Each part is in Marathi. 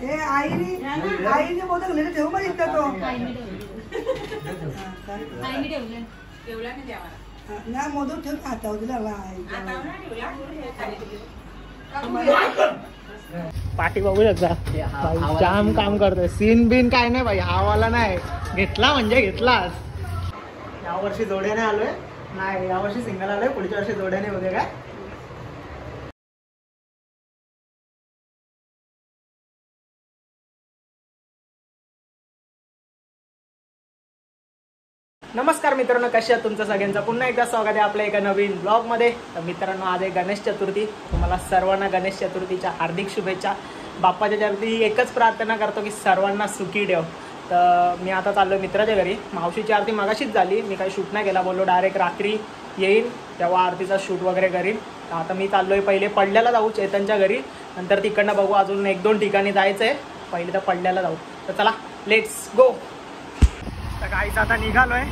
आईने मोदक घरी ठेवू मग इतका तो ना मोदक ठेवून हातावर दिला पाठी बघू शकता भाई जाम काम करतोय. सीन बिन काय नाही भाई, हा वाला नाही घेतला म्हणजे घेतलाच. यावर्षी जोड्याने आलोय नाही, यावर्षी सिंगल आलोय, पुढच्या वर्षी जोड्याने वगैरे काय. नमस्कार मित्रांनो, कशा आहात तुमचं सगळ्यांचं पुन्हा एकदा स्वागत आहे आपल्या एका नवीन ब्लॉगमध्ये. तर मित्रांनो, आज आहे गणेश चतुर्थी. तुम्हाला सर्वांना गणेश चतुर्थीच्या हार्दिक शुभेच्छा. बाप्पाच्या चतुर्थी एकच प्रार्थना करतो की सर्वांना सुखी ठेव. तर मी आता चाललो मित्राच्या घरी. मावशीची आरती मगाशीच झाली, मी काही शूट नाही केला, बोललो डायरेक्ट रात्री येईन तेव्हा आरतीचा शूट वगैरे करीन. तर आता मी चाललोय पहिले पडल्याला जाऊ चेतनच्या घरी, नंतर तिकडनं बघू अजून 1-2 ठिकाणी जायचं आहे. पहिले तर पडल्याला जाऊ. तर चला लेट्स गो. तर काहीच आता निघालोय,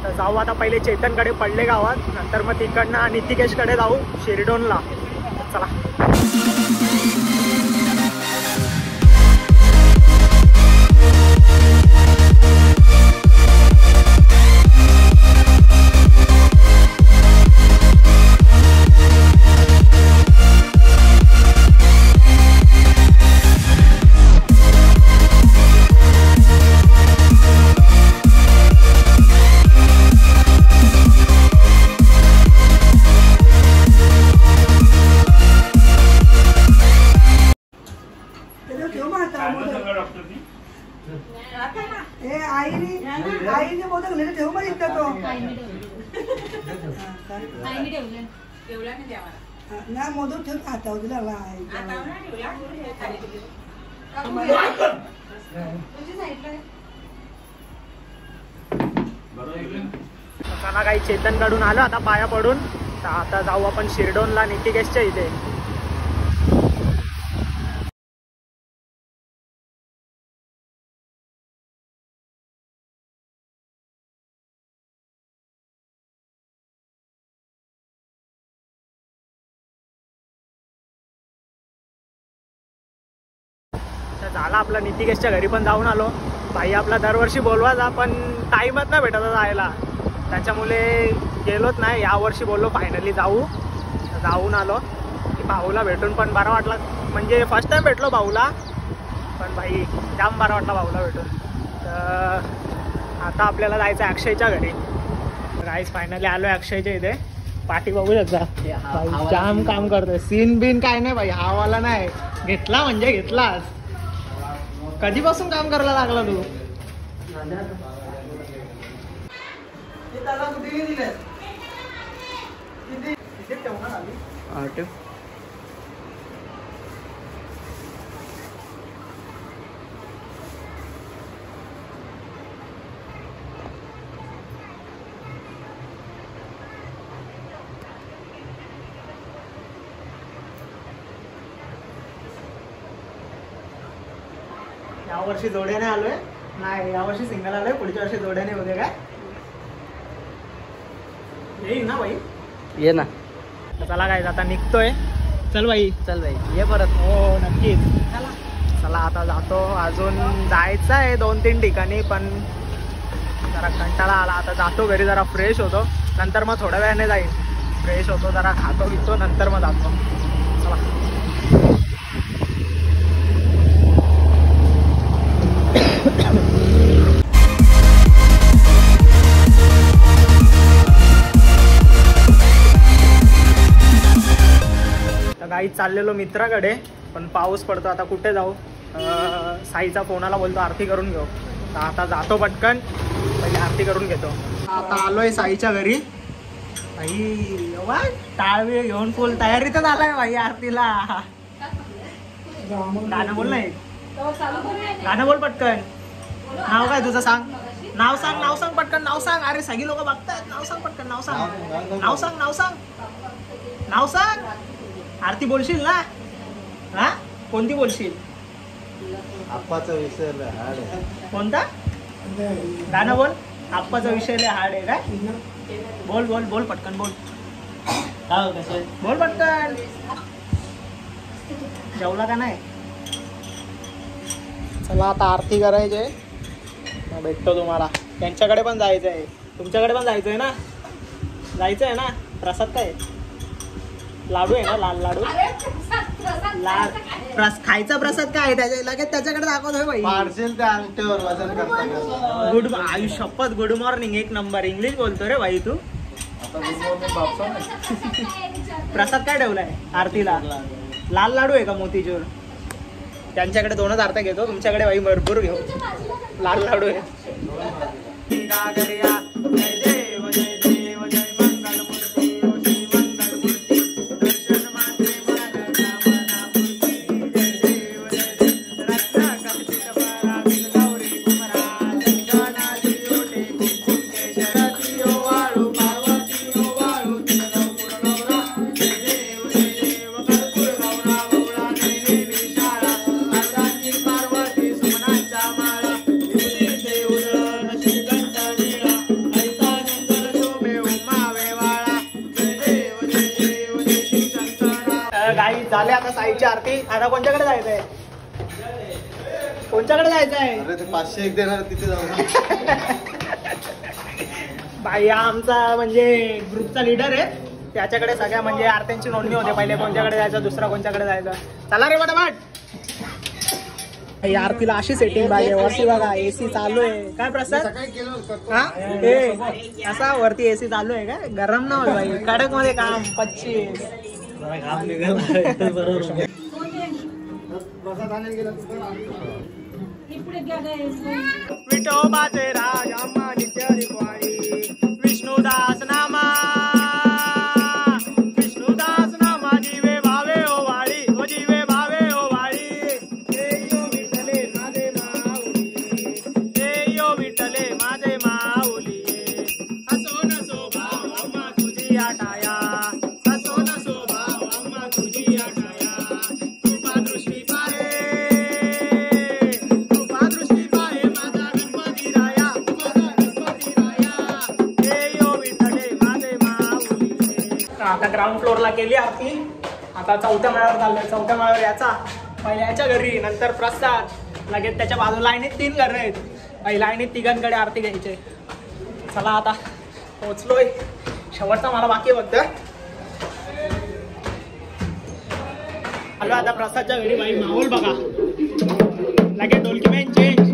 तर जाऊ आता पहिले चेतनकडे पडले गावात, नंतर मग तिकडनं नितिकेशकडे जाऊ शिरडोनला. चला. आईने मोदक घरी ठेवू मग इतका तो ना मोदक ठेवून हातावर दिला चला. काही चेतन काढून आलो आता पाया पडून. तर आता जाऊ आपण शिरडोनला नितिकेशच्या इथे. झाला आपला नितिकेशच्या घरी पण जाऊन आलो. भाई आपला दरवर्षी बोलवायचा पण टाईमच नाही भेटत जायला, त्याच्यामुळे गेलोच नाही. यावर्षी बोललो फायनली जाऊन आलो की भाऊला भेटून पण बरं वाटलं. म्हणजे फर्स्ट टाइम भेटलो भाऊला, पण भाई जाम बरं वाटलं भाऊला भेटून. तर आता आपल्याला जायचं आहे अक्षयच्या घरी. गाईस फायनली आलो आहे अक्षयच्या इथे. पाठी बघू शकता भाई जाम काम करतोय. सीन बिन काय नाही भाई, हा वाला नाही घेतला म्हणजे घेतलाच. कधीपासून काम करायला लागला तू? यावर्षी जोड्याने आलोय नाही, यावर्षी सिंगल आलोय, पुढच्या वर्षी जोड्याने वगैरे काय. येईल ना भाई? ये ना. चला काय आता निघतोय. चल भाई, चल भाई ये परत. हो नक्कीच. चला आता जातो. अजून जायचं आहे 2-3 ठिकाणी, पण जरा कंटाळा आला. आता जातो घरी, जरा फ्रेश होतो, नंतर मग थोड्या वेळाने जाईल. फ्रेश होतो, जरा खातो पितो, नंतर मग जातो. चला. काही चाललेलो मित्राकडे, पण पाऊस पडतो. आता कुठे जाऊ? साईचा फोनाला बोलतो आरती करून घेऊ. तर आता जातो पटकन, पहिले आरती करून घेतो. आता आलोय साईच्या घरी. भाई टाळवे घेऊन फुल तयारीतच आलाय भाई आरतीला. गाणं बोल नाही, गाणं बोल पटकन. नाव काय तुझं सांग, नाव सांग पटकन, नाव सांग. अरे सगळी लोक बघतायत, नाव सांग पटकन, नाव सांग. आरती बोलशील ना? हा कोणती बोलशील? आप्पाचा विषय हाड आहे. कोणता गाणं बोल? आप्पाचा विषय हाड आहे काय? बोल पटकन बोल. बोल पटकन. जेवला का नाही? चला आता आरती करायची आहे, मग भेटतो तुम्हाला. त्यांच्याकडे पण जायचं आहे, तुमच्याकडे पण जायचं आहे ना? जायचं आहे ना? प्रसाद काय लाडू आहे ना? लाल लाडू खायचा प्रसाद काय आहे? त्याच्या लगेच त्याच्याकडे दाखवतोय बाई. पार्सल त्या अंगठ्यावर वजन करता. गुड आयुष शपथ गुड मॉर्निंग. एक नंबर इंग्लिश बोलतो रे बाई तू. प्रसाद काय ठेवलाय आरतीला? लाल लाडू आहे का मोतीचूर? त्यांच्याकडे 2च आरत्या घेतो, तुमच्याकडे बाई भरपूर घेऊ. लाल लाडू आहे. झाले आता साईची आरती. आता कोणच्याकडे जायचंय? कोणच्याकडे जायचंय? अरे ते 500 एक देणार तिथे जाऊ. बाई आमचा म्हणजे ग्रुपचा लीडर आहे, त्याच्याकडे सगळ्या म्हणजे आरत्यांची नोंदणी होते. पहिले कोणच्याकडे जायचं, दुसरा कोणच्याकडे जायचं. चला रे बटाबट. या आरतीला अशी सेटिंग पाहिजे. वरती बघा एसी चालू आहे. काय प्रसाद? हा असा वरती एसी चालू आहे का? गरम ना होय बाई, कडक मध्ये काम. 25 विठोबाचे राज आम्हा नित्य रिक्वाणी. विष्णुदास नामा, विष्णुदास नामा. जीवे भावे ओ वाळी, ओ जीवे भावे ओ वाळी. देयो विठ्ठले माझे माऊली, देयो विठ्ठले माझे माऊली. असो नसो भाव आम्हा तुझी आटाया, असो नसो भाव आम्हा तुझी आटाया. कृपा दृष्टी पाहे, कृपा दृष्टी पाहे माझा गणपती राया, माझा गणपती राया. देयो विठ्ठले माझे माऊली. आता ग्राउंड फ्लोअरला केली आरती. आता 4थ्या माळ्यावर चाललोय. 4थ्या माळ्यावर याचा पहिल्या याच्या घरी, नंतर प्रसाद. लगेच त्याच्या बाजूला लाईनीत 3 घरं आहेत. पहिल्या लाईनीत 3घांकडे आरती घ्यायची. चला आता पोचलोय. शेवटचा मला बाकी आहे फक्त. आलो आता प्रसादच्या घरी. बाई माहोल बघा, लगेच ढोलकी बँड चेंज.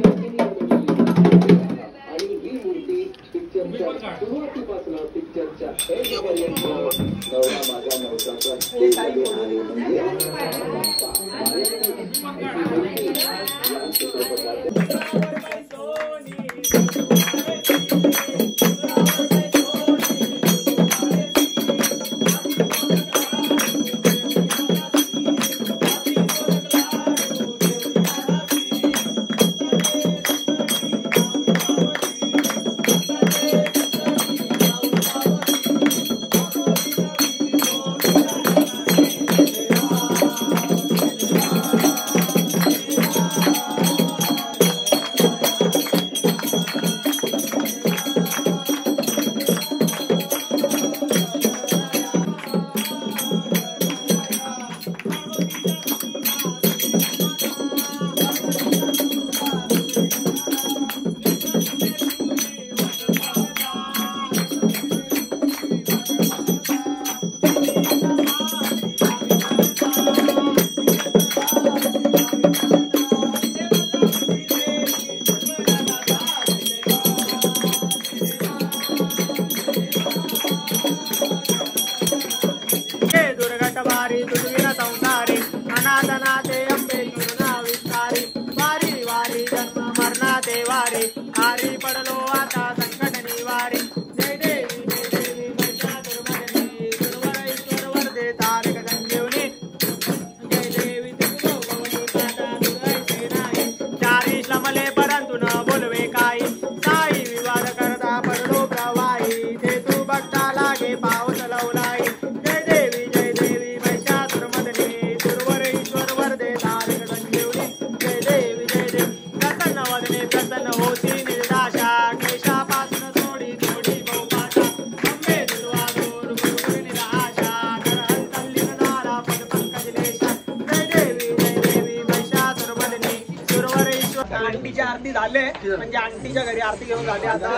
आता आंटीची आरती झाले म्हणजे आंटीच्या घरी आरती घेऊन झाली. आता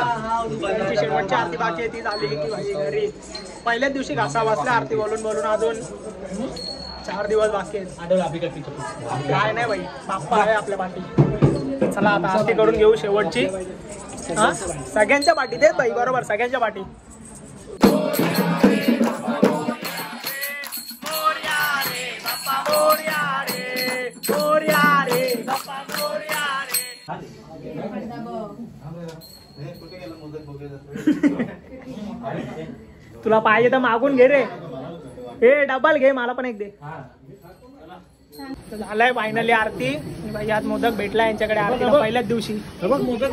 त्यांची शेवटची आरती बाकी आहे ती झाली की भाई घरी. पहिल्याच दिवशी घासा बसला आरती बोलून बोलून अजून 4 दिवस बाकी आहेत. काय नाही भाई बाप्पा आहे आपल्या पाठी. चला आता आरती करून घेऊ शेवटची. हा सगळ्यांच्या पाठी देत भाई बरोबर सगळ्यांच्या पाठी. तुला पाहिजे तर मागून घे रे. हे डबल घे मला पण एक दे. झालाय फायनली आरती. भाई आज मोदक भेटला यांच्याकडे आरतीला पहिल्याच दिवशी. मोदक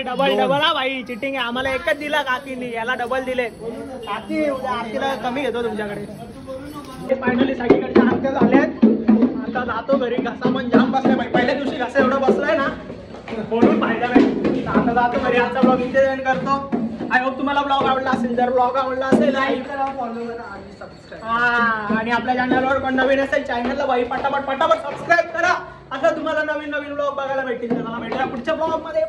डबल डबल हा भाई चिटिंग आहे. आम्हाला एकच दिला काकीनी याला डबल दिले. काकी उद्या आरतीला कमी घेतो तुमच्याकडे. फायनली सगळीकडच्या आरत्या झाल्यात. आता जातो घरी. घसा पण जाम बसलाय भाई. पहिल्या दिवशी घसा एवढा बसलाय ना बोलून फायदा नाही. आता जातो घरी. आजचा ब्लॉग इथे एंड करतो. आय होप तुम्हाला ब्लॉग आवडला असेल. जर ब्लॉग आवडला असेल लाईक करा फॉलो करा आणि सबस्क्राईब. आणि आपल्या चॅनलवर कोण नवीन असेल चॅनलला भाई पटापट सबस्क्राईब करा. असं तुम्हाला नवीन नवीन ब्लॉग बघायला भेटतील. चला भेटूया पुढच्या ब्लॉग मध्ये.